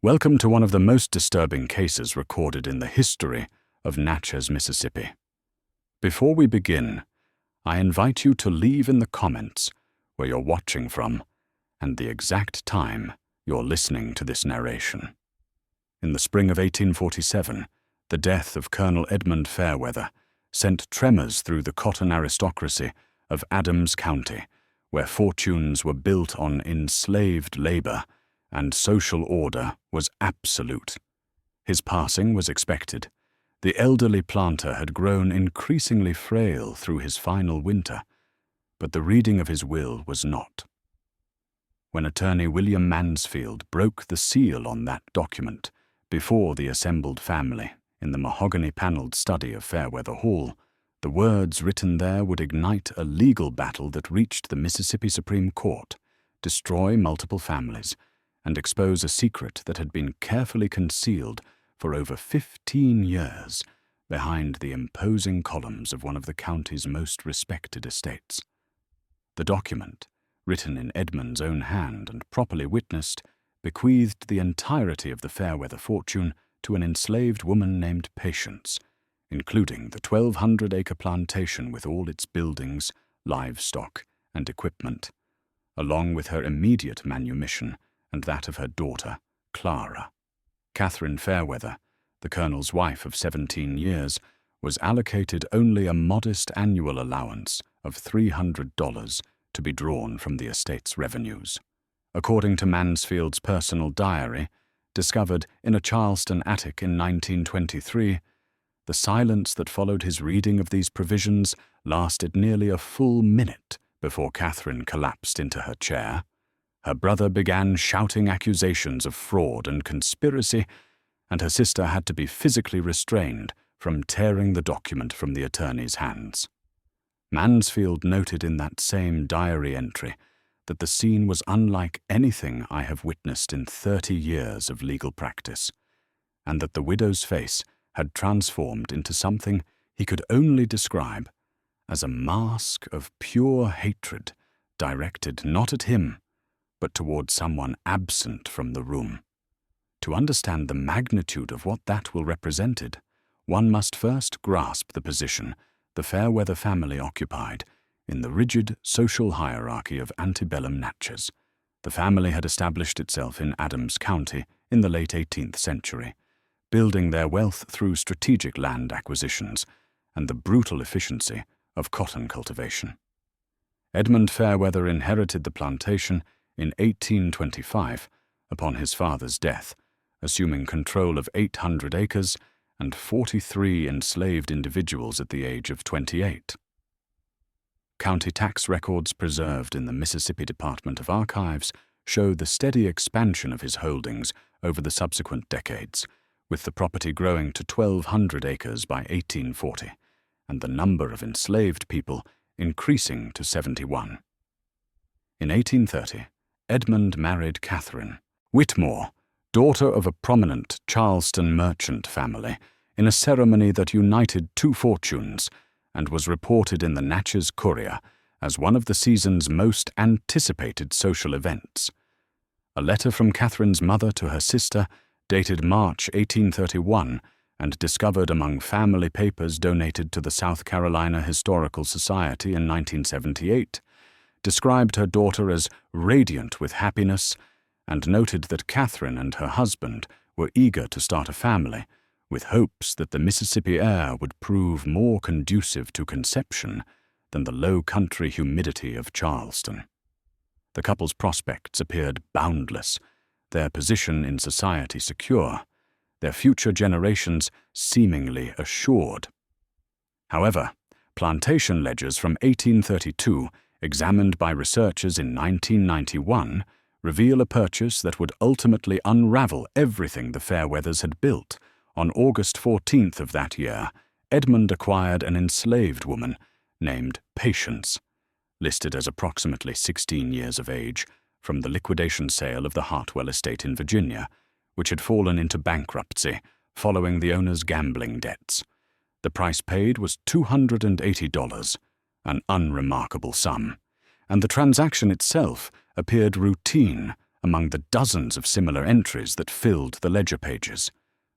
Welcome to one of the most disturbing cases recorded in the history of Natchez, Mississippi. Before we begin, I invite you to leave in the comments where you're watching from and the exact time you're listening to this narration. In the spring of 1847, the death of Colonel Edmund Fairweather sent tremors through the cotton aristocracy of Adams County, where fortunes were built on enslaved labor and social order was absolute. His passing was expected. The elderly planter had grown increasingly frail through his final winter, but the reading of his will was not. When attorney William Mansfield broke the seal on that document before the assembled family in the mahogany-paneled study of Fairweather Hall, the words written there would ignite a legal battle that reached the Mississippi Supreme Court, destroy multiple families, and expose a secret that had been carefully concealed for over 15 years behind the imposing columns of one of the county's most respected estates. The document, written in Edmund's own hand and properly witnessed, bequeathed the entirety of the Fairweather fortune to an enslaved woman named Patience, including the 1,200-acre plantation with all its buildings, livestock, and equipment, along with her immediate manumission and that of her daughter, Clara. Catherine Fairweather, the colonel's wife of 17 years, was allocated only a modest annual allowance of $300 to be drawn from the estate's revenues. According to Mansfield's personal diary, discovered in a Charleston attic in 1923, the silence that followed his reading of these provisions lasted nearly a full minute before Catherine collapsed into her chair. Her brother began shouting accusations of fraud and conspiracy, and her sister had to be physically restrained from tearing the document from the attorney's hands. Mansfield noted in that same diary entry that the scene was unlike anything I have witnessed in 30 years of legal practice, and that the widow's face had transformed into something he could only describe as a mask of pure hatred directed not at him, but toward someone absent from the room. To understand the magnitude of what that will represented, one must first grasp the position the Fairweather family occupied in the rigid social hierarchy of antebellum Natchez. The family had established itself in Adams County in the late 18th century, building their wealth through strategic land acquisitions and the brutal efficiency of cotton cultivation. Edmund Fairweather inherited the plantation in 1825 upon his father's death, assuming control of 800 acres and 43 enslaved individuals at the age of 28. County tax records preserved in the Mississippi Department of Archives show the steady expansion of his holdings over the subsequent decades, with the property growing to 1,200 acres by 1840, and the number of enslaved people increasing to 71. In 1830, Edmund married Catherine Whitmore, daughter of a prominent Charleston merchant family, in a ceremony that united two fortunes and was reported in the Natchez Courier as one of the season's most anticipated social events. A letter from Catherine's mother to her sister, dated March 1831 and discovered among family papers donated to the South Carolina Historical Society in 1978, described her daughter as radiant with happiness and noted that Catherine and her husband were eager to start a family, with hopes that the Mississippi air would prove more conducive to conception than the low-country humidity of Charleston. The couple's prospects appeared boundless, their position in society secure, their future generations seemingly assured. However, plantation ledgers from 1832, examined by researchers in 1991, reveal a purchase that would ultimately unravel everything the Fairweathers had built. On August 14th of that year, Edmund acquired an enslaved woman named Patience, listed as approximately 16 years of age, from the liquidation sale of the Hartwell estate in Virginia, which had fallen into bankruptcy following the owner's gambling debts. The price paid was $280, an unremarkable sum, and the transaction itself appeared routine among the dozens of similar entries that filled the ledger pages.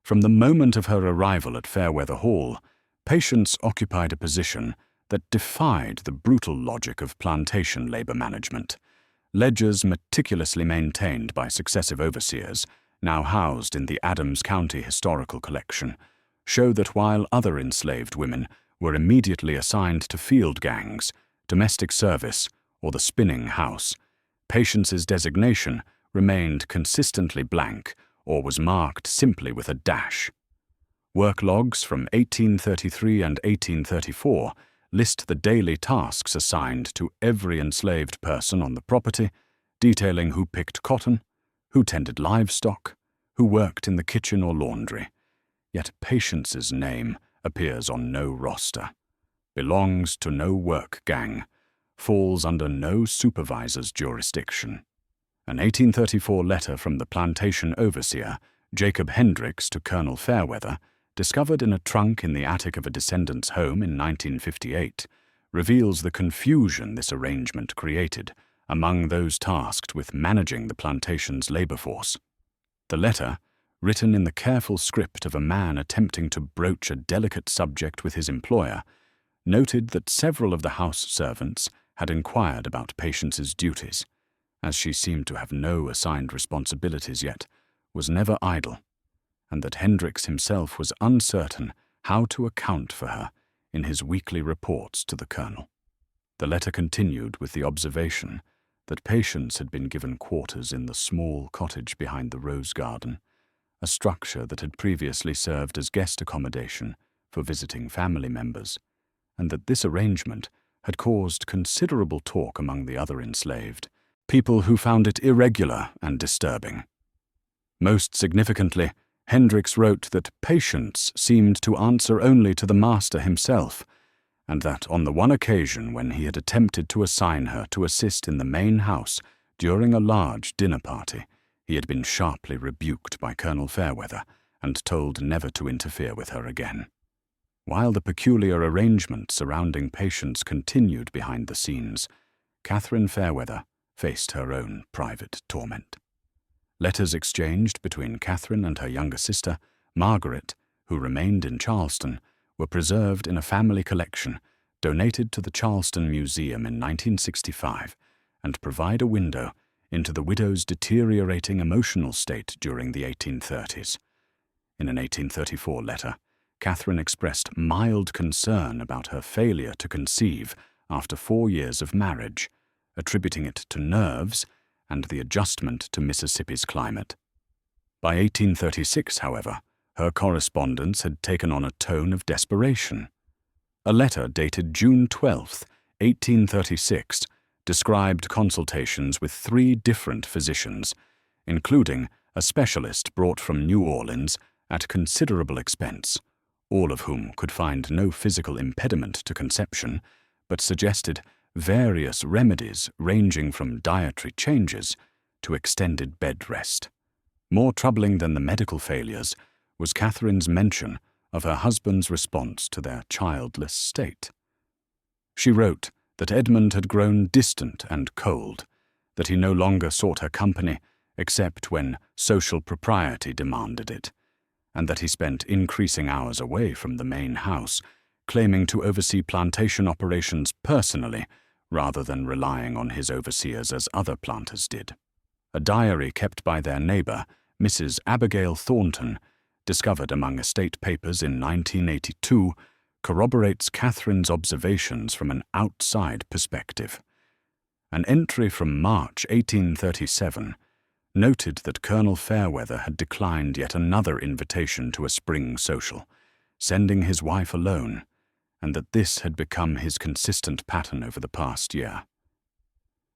From the moment of her arrival at Fairweather Hall, Patience occupied a position that defied the brutal logic of plantation labor management. Ledgers meticulously maintained by successive overseers, now housed in the Adams County Historical Collection, show that while other enslaved women were immediately assigned to field gangs, domestic service, or the spinning house, Patience's designation remained consistently blank or was marked simply with a dash. Work logs from 1833 and 1834 list the daily tasks assigned to every enslaved person on the property, detailing who picked cotton, who tended livestock, who worked in the kitchen or laundry. Yet Patience's name appears on no roster, belongs to no work gang, falls under no supervisor's jurisdiction. An 1834 letter from the plantation overseer, Jacob Hendricks, to Colonel Fairweather, discovered in a trunk in the attic of a descendant's home in 1958, reveals the confusion this arrangement created among those tasked with managing the plantation's labor force. The letter, written in the careful script of a man attempting to broach a delicate subject with his employer, noted that several of the house servants had inquired about Patience's duties, as she seemed to have no assigned responsibilities yet, was never idle, and that Hendricks himself was uncertain how to account for her in his weekly reports to the colonel. The letter continued with the observation that Patience had been given quarters in the small cottage behind the rose garden, a structure that had previously served as guest accommodation for visiting family members, and that this arrangement had caused considerable talk among the other enslaved, people who found it irregular and disturbing. Most significantly, Hendricks wrote that Patience seemed to answer only to the master himself, and that on the one occasion when he had attempted to assign her to assist in the main house during a large dinner party, he had been sharply rebuked by Colonel Fairweather and told never to interfere with her again. While the peculiar arrangement surrounding Patience continued behind the scenes, Catherine Fairweather faced her own private torment. Letters exchanged between Catherine and her younger sister, Margaret, who remained in Charleston, were preserved in a family collection donated to the Charleston Museum in 1965 and provide a window into the widow's deteriorating emotional state during the 1830s. In an 1834 letter, Catherine expressed mild concern about her failure to conceive after 4 years of marriage, attributing it to nerves and the adjustment to Mississippi's climate. By 1836, however, her correspondence had taken on a tone of desperation. A letter dated June 12, 1836, described consultations with 3 different physicians, including a specialist brought from New Orleans at considerable expense, all of whom could find no physical impediment to conception, but suggested various remedies ranging from dietary changes to extended bed rest. More troubling than the medical failures was Catherine's mention of her husband's response to their childless state. She wrote that Edmund had grown distant and cold, that he no longer sought her company except when social propriety demanded it, and that he spent increasing hours away from the main house, claiming to oversee plantation operations personally rather than relying on his overseers as other planters did. A diary kept by their neighbor, Mrs. Abigail Thornton, discovered among estate papers in 1982, corroborates Catherine's observations from an outside perspective. An entry from March 1837 noted that Colonel Fairweather had declined yet another invitation to a spring social, sending his wife alone, and that this had become his consistent pattern over the past year.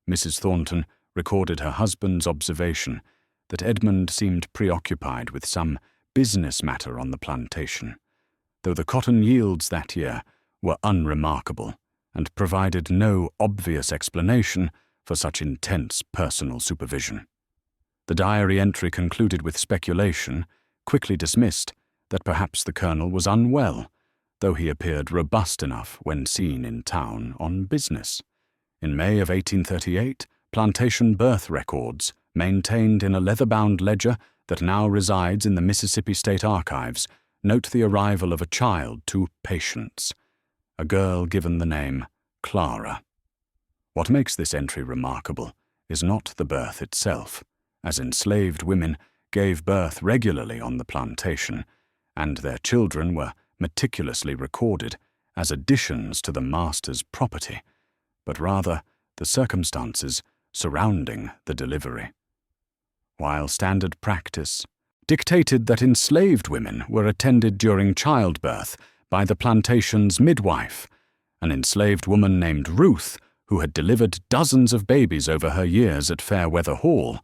Mrs. Thornton recorded her husband's observation that Edmund seemed preoccupied with some business matter on the plantation, though the cotton yields that year were unremarkable and provided no obvious explanation for such intense personal supervision. The diary entry concluded with speculation, quickly dismissed, that perhaps the colonel was unwell, though he appeared robust enough when seen in town on business. In May of 1838, plantation birth records maintained in a leather-bound ledger that now resides in the Mississippi State Archives, note the arrival of a child to patients, a girl given the name Clara. What makes this entry remarkable is not the birth itself, as enslaved women gave birth regularly on the plantation, and their children were meticulously recorded as additions to the master's property, but rather the circumstances surrounding the delivery. While standard practice dictated that enslaved women were attended during childbirth by the plantation's midwife, an enslaved woman named Ruth, who had delivered dozens of babies over her years at Fairweather Hall,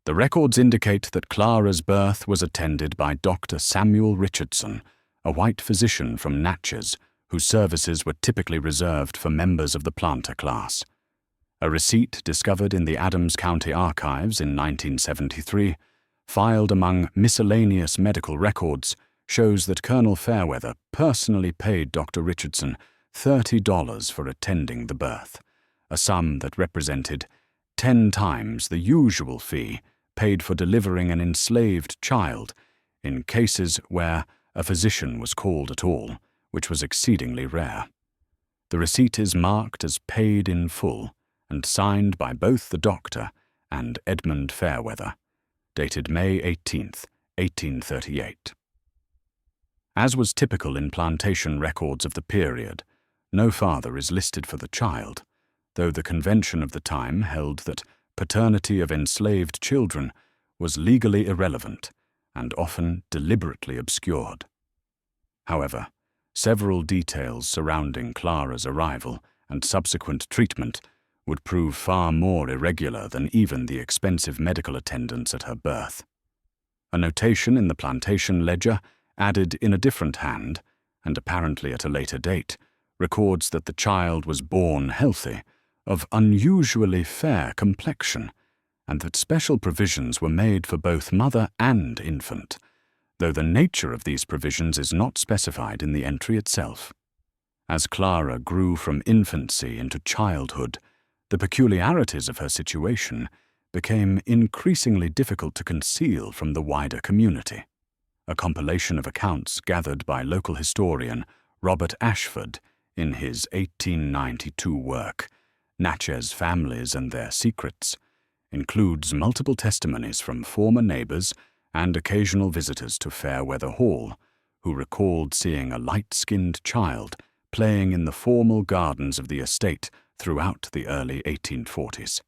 the records indicate that Clara's birth was attended by Dr. Samuel Richardson, a white physician from Natchez, whose services were typically reserved for members of the planter class. A receipt discovered in the Adams County Archives in 1973, filed among miscellaneous medical records, shows that Colonel Fairweather personally paid Dr. Richardson $30 for attending the birth, a sum that represented 10 times the usual fee paid for delivering an enslaved child in cases where a physician was called at all, which was exceedingly rare. The receipt is marked as paid in full and signed by both the doctor and Edmund Fairweather, dated May 18, 1838. As was typical in plantation records of the period, no father is listed for the child, though the convention of the time held that paternity of enslaved children was legally irrelevant and often deliberately obscured. However, several details surrounding Clara's arrival and subsequent treatment would prove far more irregular than even the expensive medical attendance at her birth. A notation in the plantation ledger, added in a different hand, and apparently at a later date, records that the child was born healthy, of unusually fair complexion, and that special provisions were made for both mother and infant, though the nature of these provisions is not specified in the entry itself. As Clara grew from infancy into childhood, the peculiarities of her situation became increasingly difficult to conceal from the wider community. A compilation of accounts gathered by local historian Robert Ashford in his 1892 work, Natchez Families and Their Secrets, includes multiple testimonies from former neighbors and occasional visitors to Fairweather Hall, who recalled seeing a light-skinned child playing in the formal gardens of the estate throughout the early 1840s.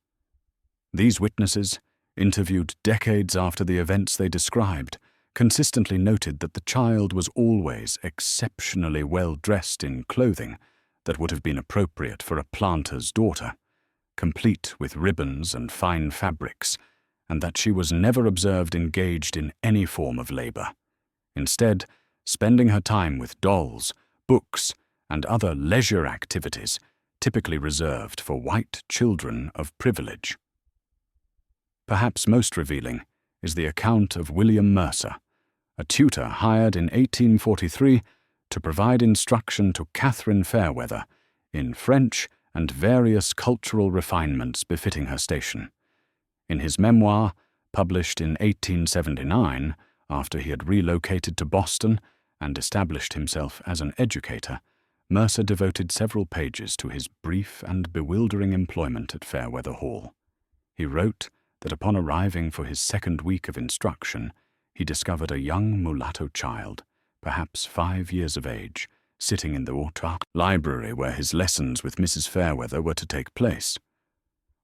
These witnesses, interviewed decades after the events they described, consistently noted that the child was always exceptionally well dressed in clothing that would have been appropriate for a planter's daughter, complete with ribbons and fine fabrics, and that she was never observed engaged in any form of labor, instead spending her time with dolls, books, and other leisure activities typically reserved for white children of privilege. Perhaps most revealing is the account of William Mercer, a tutor hired in 1843 to provide instruction to Catherine Fairweather in French and various cultural refinements befitting her station. In his memoir, published in 1879, after he had relocated to Boston and established himself as an educator, Mercer devoted several pages to his brief and bewildering employment at Fairweather Hall. He wrote that upon arriving for his second week of instruction, he discovered a young mulatto child, perhaps 5 years of age, sitting in the library where his lessons with Mrs. Fairweather were to take place.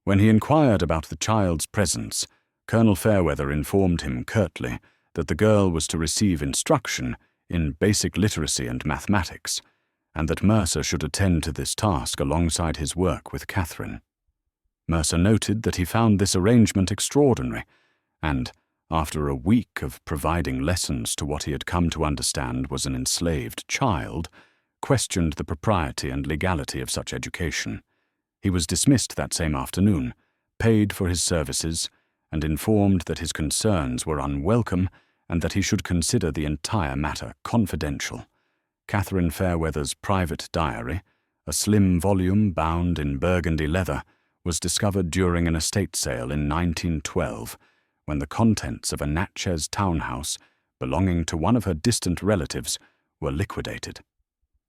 When he inquired about the child's presence, Colonel Fairweather informed him curtly that the girl was to receive instruction in basic literacy and mathematics, and that Mercer should attend to this task alongside his work with Catherine. Mercer noted that he found this arrangement extraordinary, and, after a week of providing lessons to what he had come to understand was an enslaved child, questioned the propriety and legality of such education. He was dismissed that same afternoon, paid for his services, and informed that his concerns were unwelcome and that he should consider the entire matter confidential. Catherine Fairweather's private diary, a slim volume bound in burgundy leather, was discovered during an estate sale in 1912, when the contents of a Natchez townhouse belonging to one of her distant relatives were liquidated.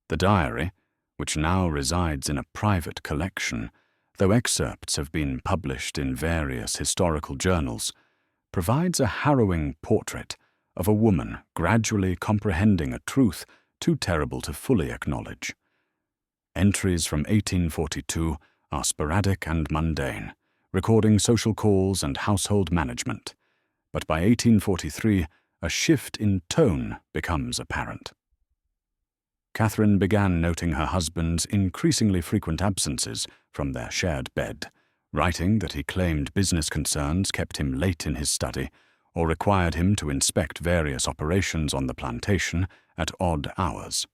The diary, which now resides in a private collection, though excerpts have been published in various historical journals, provides a harrowing portrait of a woman gradually comprehending a truth too terrible to fully acknowledge. Entries from 1842 are sporadic and mundane, recording social calls and household management, but by 1843 a shift in tone becomes apparent. Catherine began noting her husband's increasingly frequent absences from their shared bed, writing that he claimed business concerns kept him late in his study or required him to inspect various operations on the plantation at odd hours.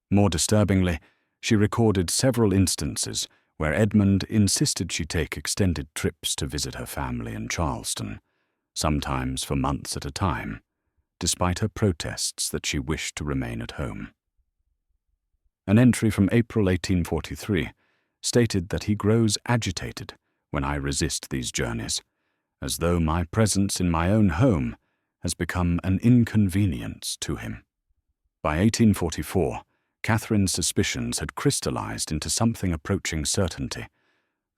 More disturbingly, she recorded several instances where Edmund insisted she take extended trips to visit her family in Charleston, sometimes for months at a time, despite her protests that she wished to remain at home. An entry from April 1843 stated that he grows agitated when I resist these journeys, as though my presence in my own home has become an inconvenience to him. By 1844, Catherine's suspicions had crystallized into something approaching certainty,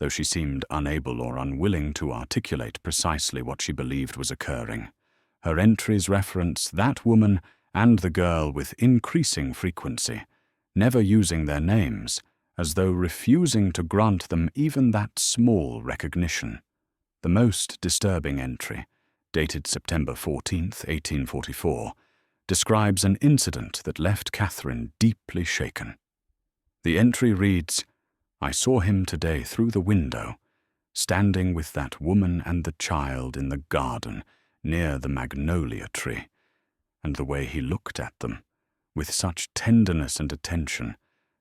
though she seemed unable or unwilling to articulate precisely what she believed was occurring. Her entries reference that woman and the girl with increasing frequency, never using their names, as though refusing to grant them even that small recognition. The most disturbing entry, dated September 14, 1844, describes an incident that left Catherine deeply shaken. The entry reads, "I saw him today through the window, standing with that woman and the child in the garden near the magnolia tree, and the way he looked at them, with such tenderness and attention,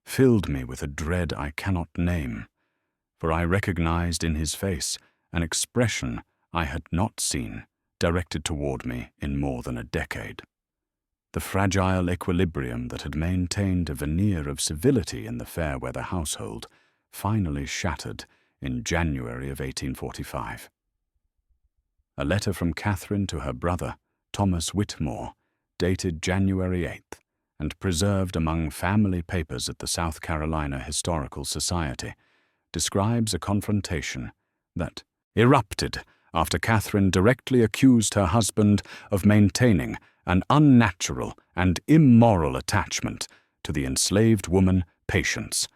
filled me with a dread I cannot name, for I recognized in his face an expression I had not seen directed toward me in more than a decade." The fragile equilibrium that had maintained a veneer of civility in the Fairweather household finally shattered in January of 1845. A letter from Catherine to her brother, Thomas Whitmore, dated January 8th, and preserved among family papers at the South Carolina Historical Society, describes a confrontation that erupted after Catherine directly accused her husband of maintaining an unnatural and immoral attachment to the enslaved woman Patience,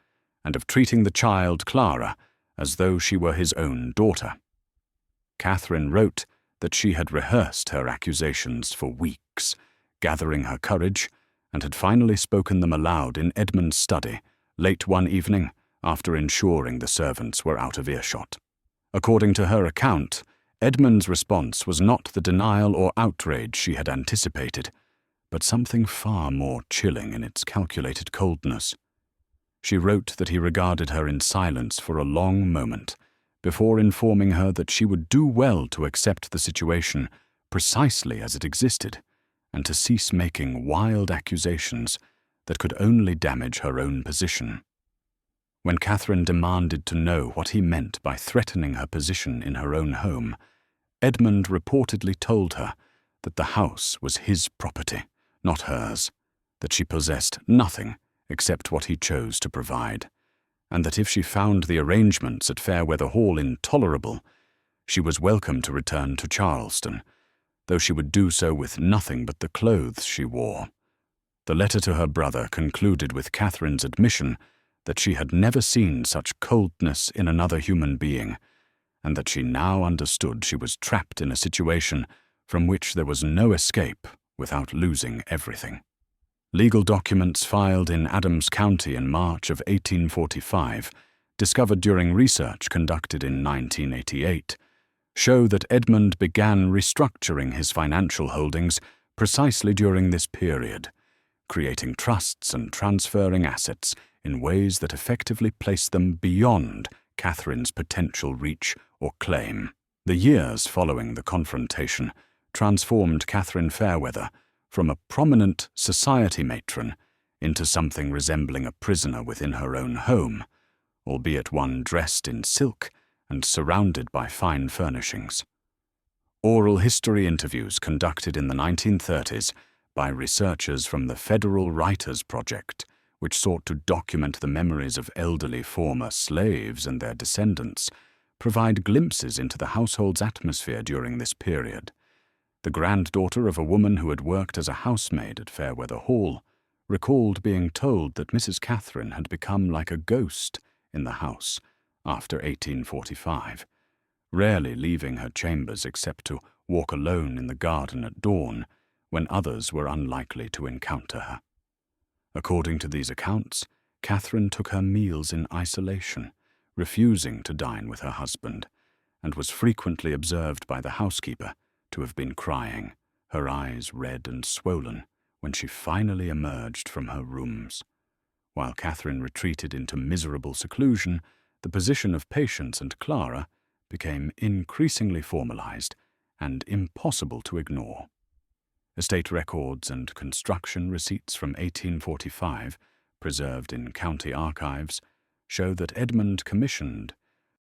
and of treating the child Clara as though she were his own daughter. Catherine wrote that she had rehearsed her accusations for weeks, gathering her courage, and had finally spoken them aloud in Edmund's study late one evening after ensuring the servants were out of earshot. According to her account, Edmund's response was not the denial or outrage she had anticipated, but something far more chilling in its calculated coldness. She wrote that he regarded her in silence for a long moment, before informing her that she would do well to accept the situation precisely as it existed, and to cease making wild accusations that could only damage her own position. When Catherine demanded to know what he meant by threatening her position in her own home, Edmund reportedly told her that the house was his property, not hers, that she possessed nothing except what he chose to provide, and that if she found the arrangements at Fairweather Hall intolerable, she was welcome to return to Charleston, though she would do so with nothing but the clothes she wore. The letter to her brother concluded with Catherine's admission that she had never seen such coldness in another human being, and that she now understood she was trapped in a situation from which there was no escape without losing everything. Legal documents filed in Adams County in March of 1845, discovered during research conducted in 1988, show that Edmund began restructuring his financial holdings precisely during this period, creating trusts and transferring assets in ways that effectively placed them beyond Catherine's potential reach or claim. The years following the confrontation transformed Catherine Fairweather from a prominent society matron into something resembling a prisoner within her own home, albeit one dressed in silk and surrounded by fine furnishings. Oral history interviews conducted in the 1930s by researchers from the Federal Writers Project, which sought to document the memories of elderly former slaves and their descendants, provide glimpses into the household's atmosphere during this period. The granddaughter of a woman who had worked as a housemaid at Fairweather Hall recalled being told that Mrs. Catherine had become like a ghost in the house after 1845, rarely leaving her chambers except to walk alone in the garden at dawn, when others were unlikely to encounter her. According to these accounts, Catherine took her meals in isolation, refusing to dine with her husband, and was frequently observed by the housekeeper to have been crying, her eyes red and swollen, when she finally emerged from her rooms. While Catherine retreated into miserable seclusion, the position of Patience and Clara became increasingly formalized and impossible to ignore. Estate records and construction receipts from 1845, preserved in county archives, show that Edmund commissioned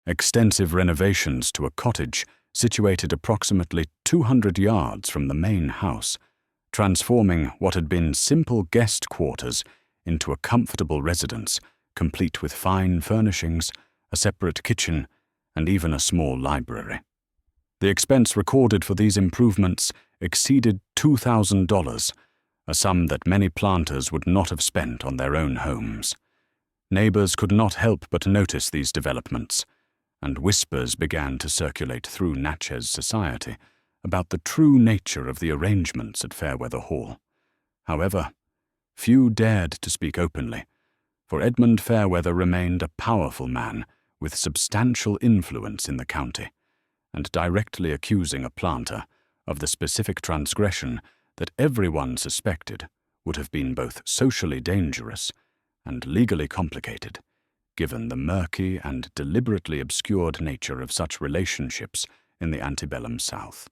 extensive renovations to a cottage situated approximately 200 yards from the main house, transforming what had been simple guest quarters into a comfortable residence, complete with fine furnishings, a separate kitchen, and even a small library. The expense recorded for these improvements exceeded $2,000, a sum that many planters would not have spent on their own homes. Neighbors could not help but notice these developments, and whispers began to circulate through Natchez society about the true nature of the arrangements at Fairweather Hall. However, few dared to speak openly, for Edmund Fairweather remained a powerful man with substantial influence in the county, and directly accusing a planter of the specific transgression that everyone suspected would have been both socially dangerous and legally complicated, given the murky and deliberately obscured nature of such relationships in the antebellum South.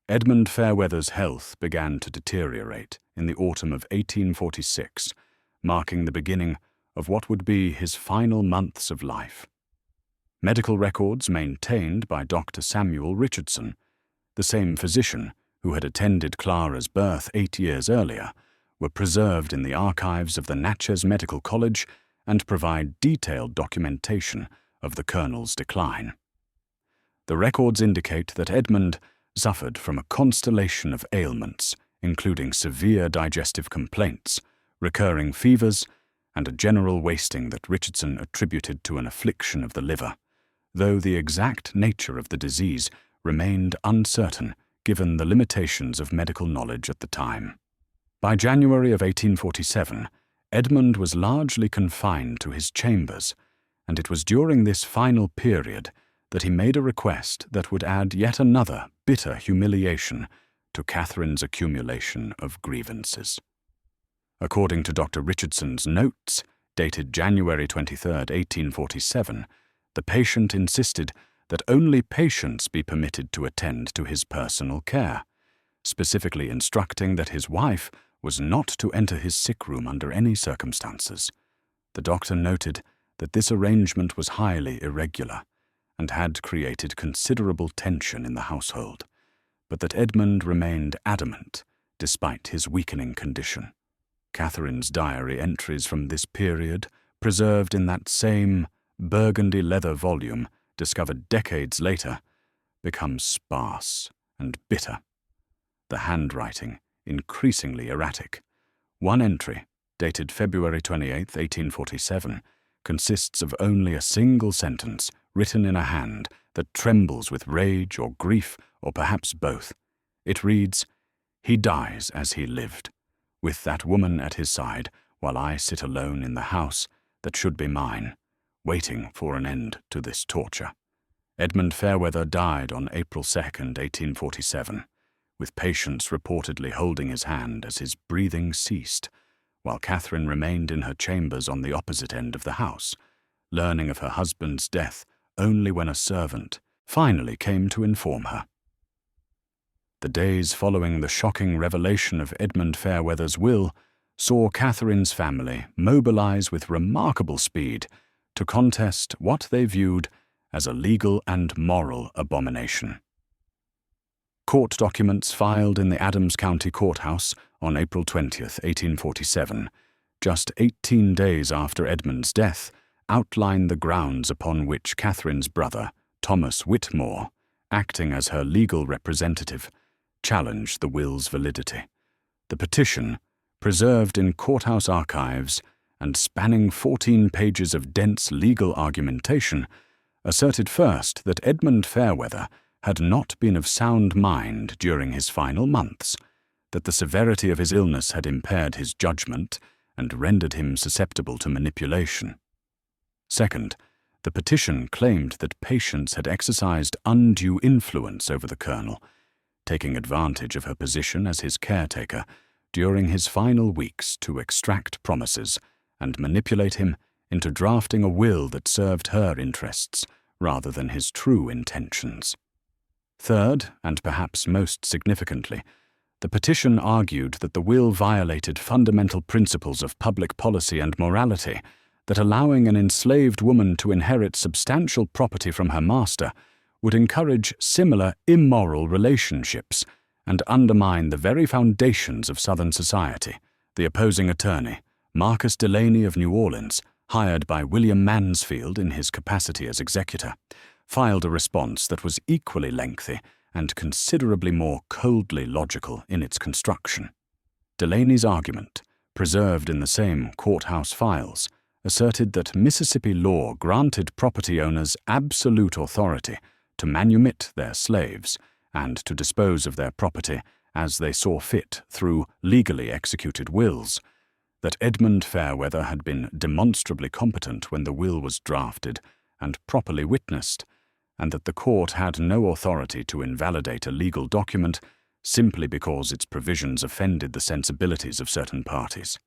Edmund Fairweather's health began to deteriorate in the autumn of 1846, marking the beginning of what would be his final months of life. Medical records maintained by Dr. Samuel Richardson, the same physician who had attended Clara's birth 8 years earlier, were preserved in the archives of the Natchez Medical College and provide detailed documentation of the Colonel's decline. The records indicate that Edmund suffered from a constellation of ailments, including severe digestive complaints, recurring fevers, and a general wasting that Richardson attributed to an affliction of the liver, though the exact nature of the disease remained uncertain given the limitations of medical knowledge at the time. By January of 1847, Edmund was largely confined to his chambers, and it was during this final period that he made a request that would add yet another bitter humiliation to Catherine's accumulation of grievances. According to Dr. Richardson's notes, dated January 23, 1847, the patient insisted that only Patience be permitted to attend to his personal care, specifically instructing that his wife was not to enter his sick room under any circumstances. The doctor noted that this arrangement was highly irregular and had created considerable tension in the household, but that Edmund remained adamant despite his weakening condition. Catherine's diary entries from this period, preserved in that same burgundy leather volume discovered decades later, become sparse and bitter, the handwriting increasingly erratic. One entry, dated February 28, 1847, consists of only a single sentence written in a hand that trembles with rage or grief or perhaps both. It reads, "He dies as he lived, with that woman at his side, while I sit alone in the house that should be mine, waiting for an end to this torture." Edmund Fairweather died on April 2, 1847, with Patience reportedly holding his hand as his breathing ceased, while Catherine remained in her chambers on the opposite end of the house, learning of her husband's death only when a servant finally came to inform her. The days following the shocking revelation of Edmund Fairweather's will saw Catherine's family mobilize with remarkable speed to contest what they viewed as a legal and moral abomination. Court documents filed in the Adams County Courthouse on April 20, 1847, just 18 days after Edmund's death, outline the grounds upon which Catherine's brother, Thomas Whitmore, acting as her legal representative, challenged the will's validity. The petition, preserved in courthouse archives and spanning 14 pages of dense legal argumentation, asserted first that Edmund Fairweather had not been of sound mind during his final months, that the severity of his illness had impaired his judgment and rendered him susceptible to manipulation. Second, the petition claimed that Patience had exercised undue influence over the Colonel, taking advantage of her position as his caretaker during his final weeks to extract promises and manipulate him into drafting a will that served her interests rather than his true intentions. Third, and perhaps most significantly, the petition argued that the will violated fundamental principles of public policy and morality, that allowing an enslaved woman to inherit substantial property from her master would encourage similar immoral relationships and undermine the very foundations of Southern society. The opposing attorney, Marcus Delaney of New Orleans, hired by William Mansfield in his capacity as executor, filed a response that was equally lengthy and considerably more coldly logical in its construction. Delaney's argument, preserved in the same courthouse files, asserted that Mississippi law granted property owners absolute authority to manumit their slaves and to dispose of their property as they saw fit through legally executed wills, that Edmund Fairweather had been demonstrably competent when the will was drafted and properly witnessed, and that the court had no authority to invalidate a legal document simply because its provisions offended the sensibilities of certain parties.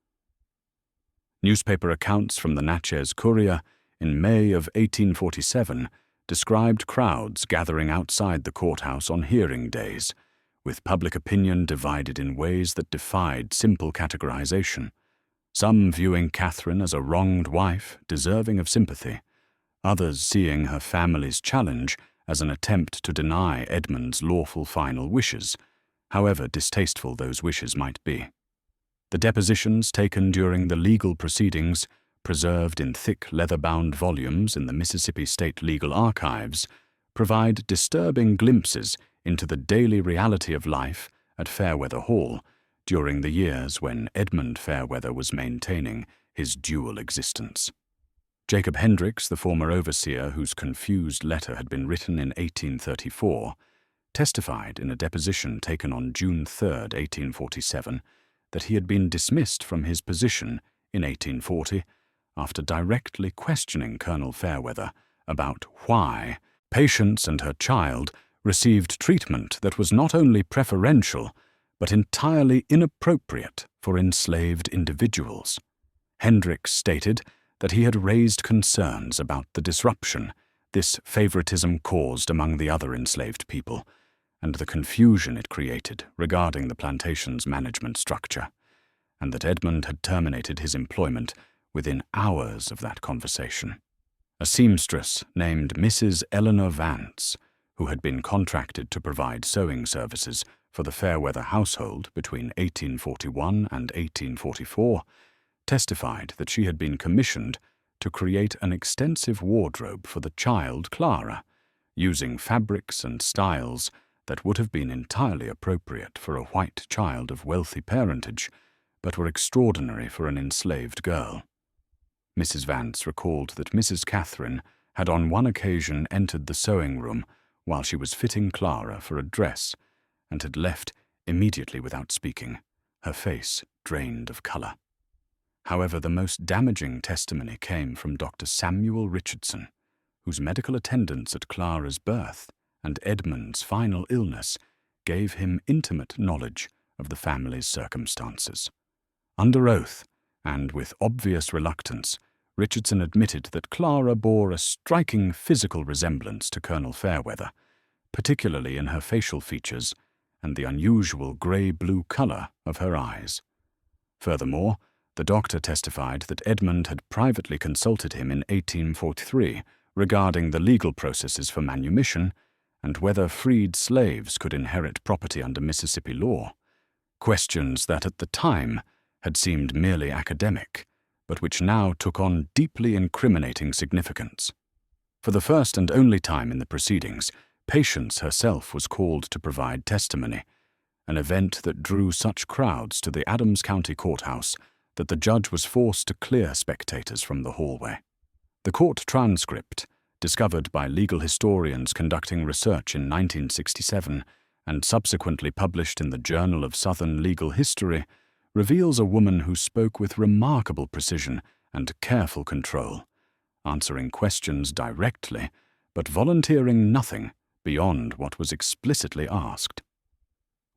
Newspaper accounts from the Natchez Courier in May of 1847 described crowds gathering outside the courthouse on hearing days, with public opinion divided in ways that defied simple categorization, some viewing Catherine as a wronged wife deserving of sympathy, others seeing her family's challenge as an attempt to deny Edmund's lawful final wishes, however distasteful those wishes might be. The depositions taken during the legal proceedings, preserved in thick leather-bound volumes in the Mississippi State Legal Archives, provide disturbing glimpses into the daily reality of life at Fairweather Hall during the years when Edmund Fairweather was maintaining his dual existence. Jacob Hendricks, the former overseer whose confused letter had been written in 1834, testified in a deposition taken on June 3, 1847, that he had been dismissed from his position in 1840 after directly questioning Colonel Fairweather about why Patience and her child received treatment that was not only preferential but entirely inappropriate for enslaved individuals. Hendricks stated that he had raised concerns about the disruption this favoritism caused among the other enslaved people, and the confusion it created regarding the plantation's management structure, and that Edmund had terminated his employment within hours of that conversation. A seamstress named Mrs. Eleanor Vance, who had been contracted to provide sewing services for the Fairweather household between 1841 and 1844, testified that she had been commissioned to create an extensive wardrobe for the child Clara, using fabrics and styles that would have been entirely appropriate for a white child of wealthy parentage, but were extraordinary for an enslaved girl. Mrs. Vance recalled that Mrs. Catherine had on one occasion entered the sewing room while she was fitting Clara for a dress, and had left immediately without speaking, her face drained of color. However, the most damaging testimony came from Dr. Samuel Richardson, whose medical attendance at Clara's birth and Edmund's final illness gave him intimate knowledge of the family's circumstances. Under oath, and with obvious reluctance, Richardson admitted that Clara bore a striking physical resemblance to Colonel Fairweather, particularly in her facial features and the unusual grey-blue color of her eyes. Furthermore, The doctor testified that Edmund had privately consulted him in 1843 regarding the legal processes for manumission and whether freed slaves could inherit property under Mississippi law, questions that at the time had seemed merely academic, but which now took on deeply incriminating significance. For the first and only time in the proceedings, Patience herself was called to provide testimony, an event that drew such crowds to the Adams County Courthouse that the judge was forced to clear spectators from the hallway. The court transcript, discovered by legal historians conducting research in 1967 and subsequently published in the Journal of Southern Legal History, reveals a woman who spoke with remarkable precision and careful control, answering questions directly, but volunteering nothing beyond what was explicitly asked.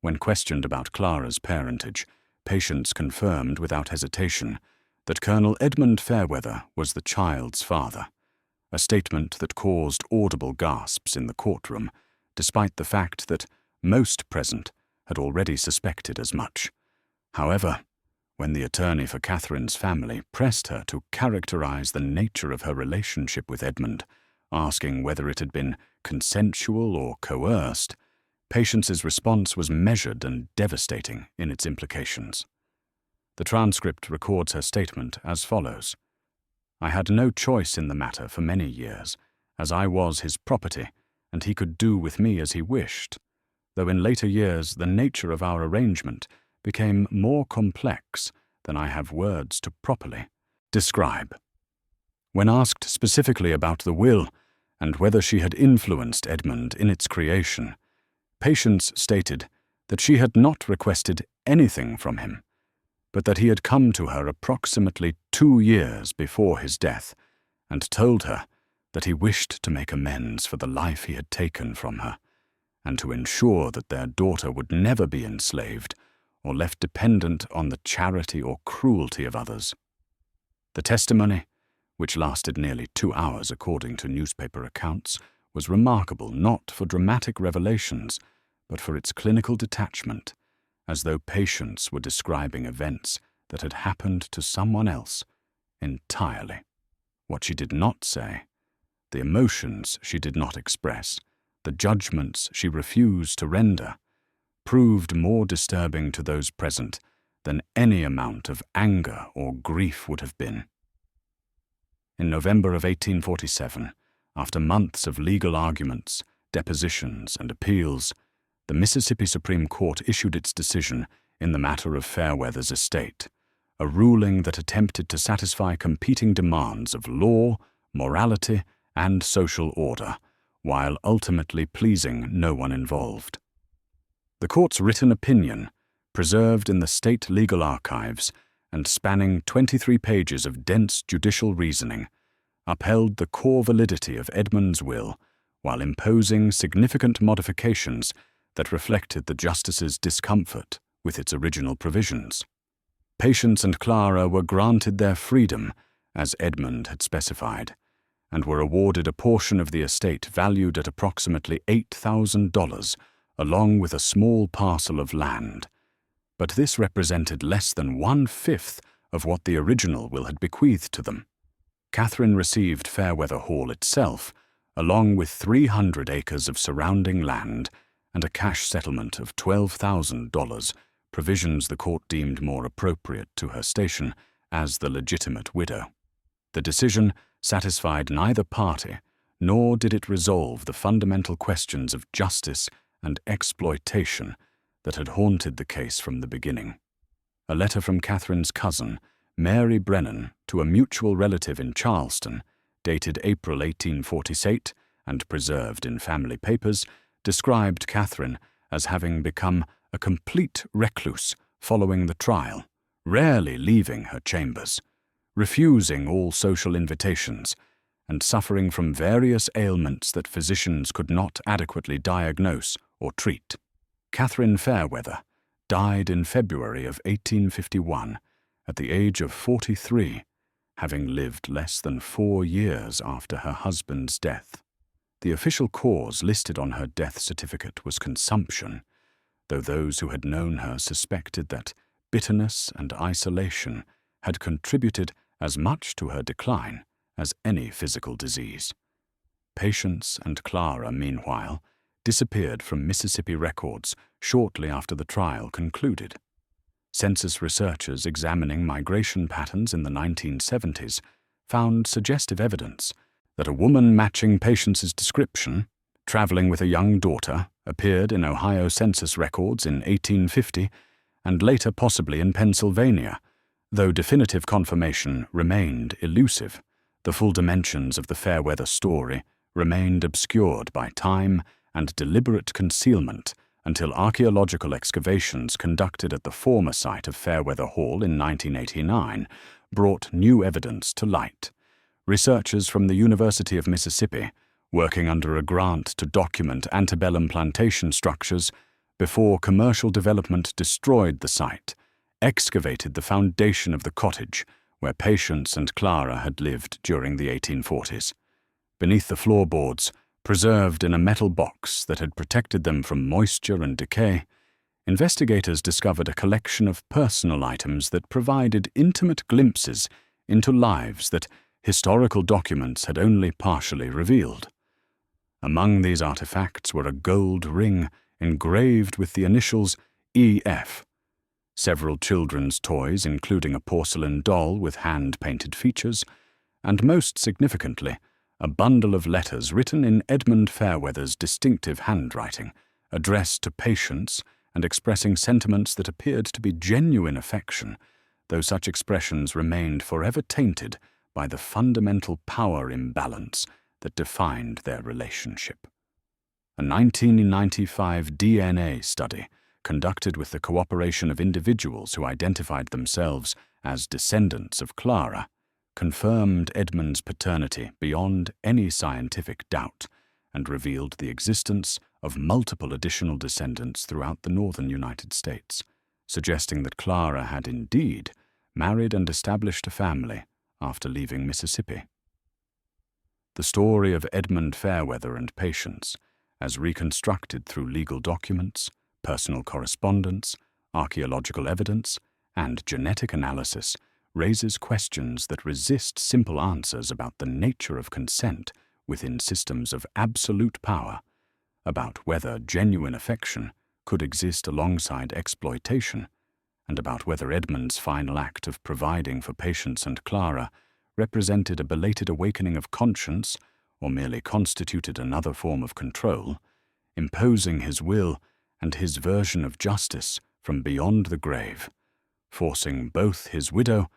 When questioned about Clara's parentage, Patience confirmed without hesitation that Colonel Edmund Fairweather was the child's father, a statement that caused audible gasps in the courtroom, despite the fact that most present had already suspected as much. However, when the attorney for Catherine's family pressed her to characterize the nature of her relationship with Edmund, asking whether it had been consensual or coerced, Patience's response was measured and devastating in its implications. The transcript records her statement as follows: "I had no choice in the matter for many years, as I was his property, and he could do with me as he wished, though in later years the nature of our arrangement became more complex than I have words to properly describe." When asked specifically about the will and whether she had influenced Edmund in its creation, Patience stated that she had not requested anything from him, but that he had come to her approximately 2 years before his death and told her that he wished to make amends for the life he had taken from her and to ensure that their daughter would never be enslaved or left dependent on the charity or cruelty of others. The testimony, which lasted nearly 2 hours according to newspaper accounts, was remarkable not for dramatic revelations, but for its clinical detachment, as though Patience were describing events that had happened to someone else entirely. What she did not say, the emotions she did not express, the judgments she refused to render, proved more disturbing to those present than any amount of anger or grief would have been. In November of 1847, after months of legal arguments, depositions, and appeals, the Mississippi Supreme Court issued its decision in the matter of Fairweather's estate, a ruling that attempted to satisfy competing demands of law, morality, and social order, while ultimately pleasing no one involved. The court's written opinion, preserved in the state legal archives and spanning 23 pages of dense judicial reasoning, upheld the core validity of Edmund's will while imposing significant modifications that reflected the justice's discomfort with its original provisions. Patience and Clara were granted their freedom, as Edmund had specified, and were awarded a portion of the estate valued at approximately $8,000, along with a small parcel of land. But this represented less than 1/5 of what the original will had bequeathed to them. Catherine received Fairweather Hall itself, along with 300 acres of surrounding land and a cash settlement of $12,000, provisions the court deemed more appropriate to her station as the legitimate widow. The decision satisfied neither party, nor did it resolve the fundamental questions of justice and exploitation that had haunted the case from the beginning. A letter from Catherine's cousin, Mary Brennan, to a mutual relative in Charleston, dated April 1848 and preserved in family papers, described Catherine as having become a complete recluse following the trial, rarely leaving her chambers, refusing all social invitations, and suffering from various ailments that physicians could not adequately diagnose or treat. Catherine Fairweather died in February of 1851 at the age of 43, having lived less than 4 years after her husband's death. The official cause listed on her death certificate was consumption, though those who had known her suspected that bitterness and isolation had contributed as much to her decline as any physical disease. Patience and Clara, meanwhile, disappeared from Mississippi records shortly after the trial concluded. Census researchers examining migration patterns in the 1970s found suggestive evidence that a woman matching Patience's description, traveling with a young daughter, appeared in Ohio census records in 1850 and later possibly in Pennsylvania, though definitive confirmation remained elusive. The full dimensions of the Fairweather story remained obscured by time and deliberate concealment until archaeological excavations conducted at the former site of Fairweather Hall in 1989 brought new evidence to light. Researchers from the University of Mississippi, working under a grant to document antebellum plantation structures before commercial development destroyed the site, excavated the foundation of the cottage where Patience and Clara had lived during the 1840s. Beneath the floorboards, preserved in a metal box that had protected them from moisture and decay, investigators discovered a collection of personal items that provided intimate glimpses into lives that historical documents had only partially revealed. Among these artifacts were a gold ring engraved with the initials EF, several children's toys including a porcelain doll with hand-painted features, and most significantly, a bundle of letters written in Edmund Fairweather's distinctive handwriting, addressed to Patience and expressing sentiments that appeared to be genuine affection, though such expressions remained forever tainted by the fundamental power imbalance that defined their relationship. A 1995 DNA study, conducted with the cooperation of individuals who identified themselves as descendants of Clara, confirmed Edmund's paternity beyond any scientific doubt and revealed the existence of multiple additional descendants throughout the northern United States, suggesting that Clara had indeed married and established a family after leaving Mississippi. The story of Edmund Fairweather and Patience, as reconstructed through legal documents, personal correspondence, archaeological evidence, and genetic analysis, raises questions that resist simple answers about the nature of consent within systems of absolute power, about whether genuine affection could exist alongside exploitation, and about whether Edmund's final act of providing for Patience and Clara represented a belated awakening of conscience or merely constituted another form of control, imposing his will and his version of justice from beyond the grave, forcing both his widow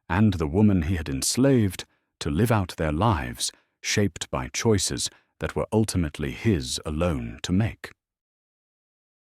and the woman he had enslaved to live out their lives shaped by choices that were ultimately his alone to make.